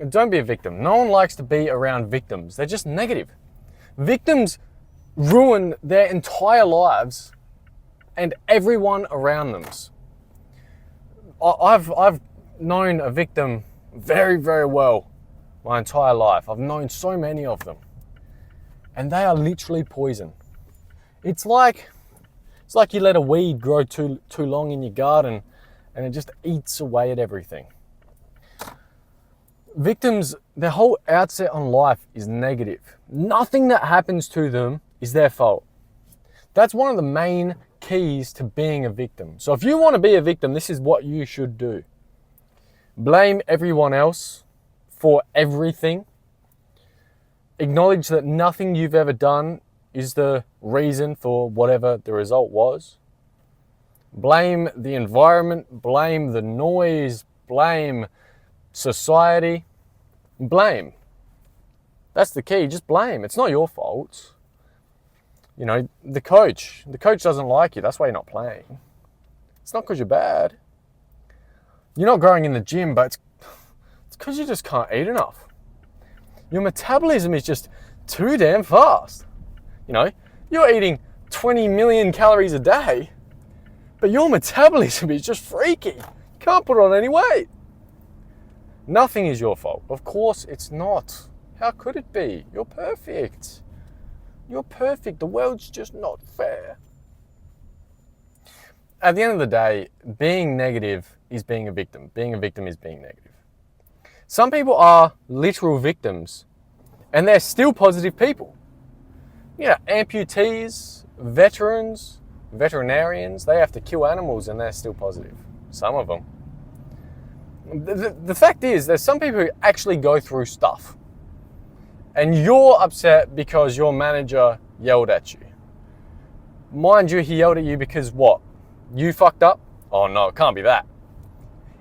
Don't be a victim. No one likes to be around victims. They're just negative. Victims ruin their entire lives and everyone around them's. I've known a victim very, very well my entire life. I've known so many of them. And they are literally poison. It's like you let a weed grow too long in your garden and it just eats away at everything. Victims, their whole outset on life is negative. Nothing that happens to them is their fault. That's one of the main keys to being a victim. So if you want to be a victim, this is what you should do. Blame everyone else for everything. Acknowledge that nothing you've ever done is the reason for whatever the result was. Blame the environment, blame the noise, blame society. Blame. That's the key, just blame. It's not your fault. You know, the coach doesn't like you, that's why you're not playing. It's not because you're bad. You're not growing in the gym, but it's because you just can't eat enough. Your metabolism is just too damn fast. You know, you're eating 20 million calories a day, but your metabolism is just freaky. You can't put on any weight. Nothing is your fault. Of course it's not. How could it be? You're perfect. You're perfect. The world's just not fair. At the end of the day, being negative is being a victim. Being a victim is being negative. Some people are literal victims and they're still positive people. You know, amputees, veterans, veterinarians, they have to kill animals and they're still positive. Some of them. The fact is, there's some people who actually go through stuff. And you're upset because your manager yelled at you. Mind you, he yelled at you because what? You fucked up? Oh no, it can't be that.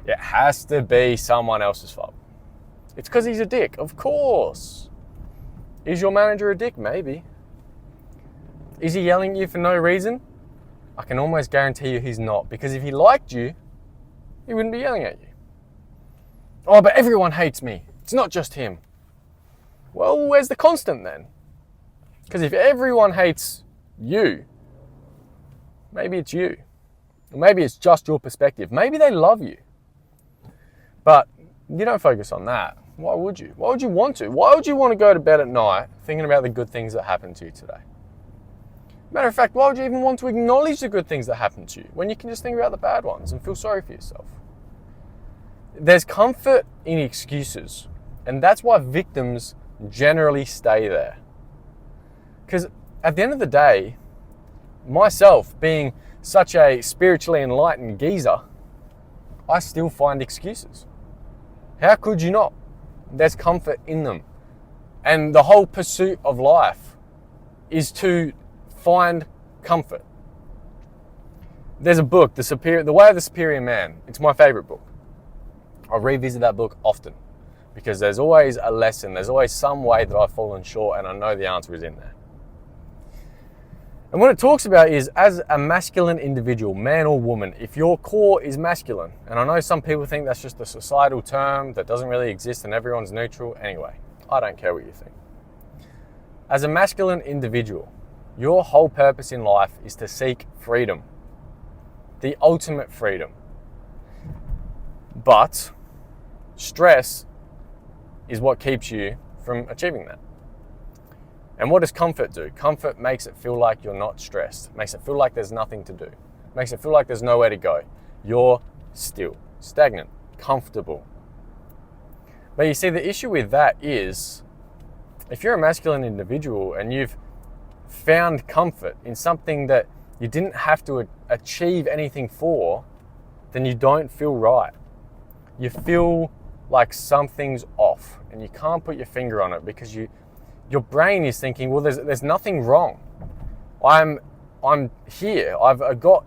It has to be someone else's fault. It's because he's a dick, of course. Is your manager a dick? Maybe. Is he yelling at you for no reason? I can almost guarantee you he's not, because if he liked you, he wouldn't be yelling at you. Oh, but everyone hates me. It's not just him. Well, where's the constant then? Because if everyone hates you, maybe it's you. Or maybe it's just your perspective. Maybe they love you. But you don't focus on that. Why would you? Why would you want to? Why would you want to go to bed at night thinking about the good things that happened to you today? Matter of fact, why would you even want to acknowledge the good things that happened to you when you can just think about the bad ones and feel sorry for yourself? There's comfort in excuses, and that's why victims generally stay there. Because at the end of the day, myself being such a spiritually enlightened geezer, I still find excuses. How could you not? There's comfort in them. And the whole pursuit of life is to find comfort. There's a book, The Way of the Superior Man. It's my favorite book. I revisit that book often because there's always a lesson. There's always some way that I've fallen short and I know the answer is in there. And what it talks about is, as a masculine individual, man or woman, if your core is masculine, and I know some people think that's just a societal term that doesn't really exist and everyone's neutral. Anyway, I don't care what you think. As a masculine individual, your whole purpose in life is to seek freedom, the ultimate freedom. But stress is what keeps you from achieving that. And what does comfort do? Comfort makes it feel like you're not stressed. Makes it feel like there's nothing to do. Makes it feel like there's nowhere to go. You're still, stagnant, comfortable. But you see, the issue with that is, if you're a masculine individual and you've found comfort in something that you didn't have to achieve anything for, then you don't feel right. You feel like something's off and you can't put your finger on it because your brain is thinking, well, there's nothing wrong. I'm here. I've got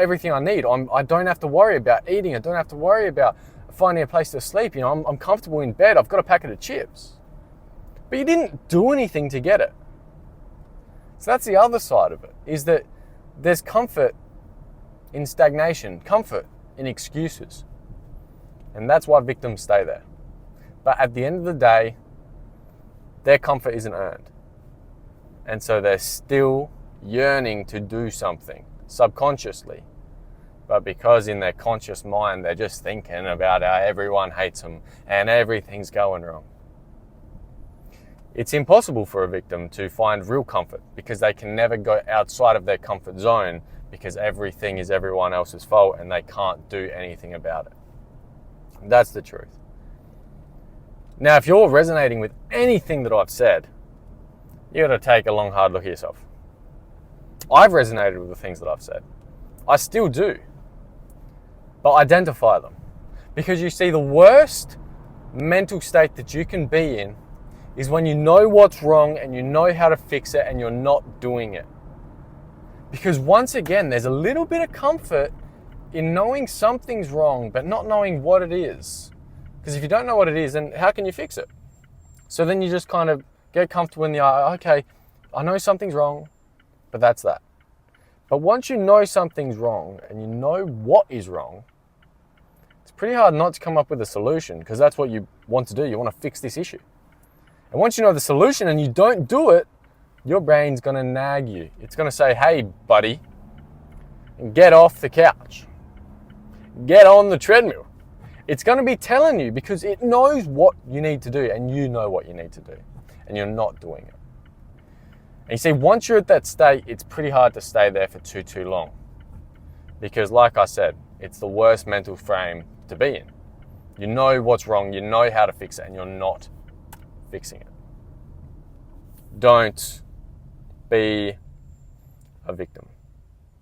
everything I need. I don't have to worry about eating. I don't have to worry about finding a place to sleep. You know, I'm comfortable in bed. I've got a packet of chips. But you didn't do anything to get it. So that's the other side of it, is that there's comfort in stagnation, comfort in excuses. And that's why victims stay there. But at the end of the day, their comfort isn't earned. And so they're still yearning to do something subconsciously. But because in their conscious mind, they're just thinking about how everyone hates them and everything's going wrong. It's impossible for a victim to find real comfort because they can never go outside of their comfort zone because everything is everyone else's fault and they can't do anything about it. That's the truth. Now, if you're resonating with anything that I've said, you got to take a long, hard look at yourself. I've resonated with the things that I've said. I still do. But identify them. Because you see, the worst mental state that you can be in is when you know what's wrong and you know how to fix it and you're not doing it. Because once again, there's a little bit of comfort in knowing something's wrong, but not knowing what it is. Because if you don't know what it is, then how can you fix it? So then you just kind of get comfortable in the, okay, I know something's wrong, but that's that. But once you know something's wrong and you know what is wrong, it's pretty hard not to come up with a solution because that's what you want to do. You want to fix this issue. And once you know the solution and you don't do it, your brain's going to nag you. It's going to say, hey, buddy, get off the couch. Get on the treadmill. It's going to be telling you because it knows what you need to do and you know what you need to do and you're not doing it. And you see, once you're at that state, it's pretty hard to stay there for too long. Because like I said, it's the worst mental frame to be in. You know what's wrong, you know how to fix it, and you're not fixing it. Don't be a victim.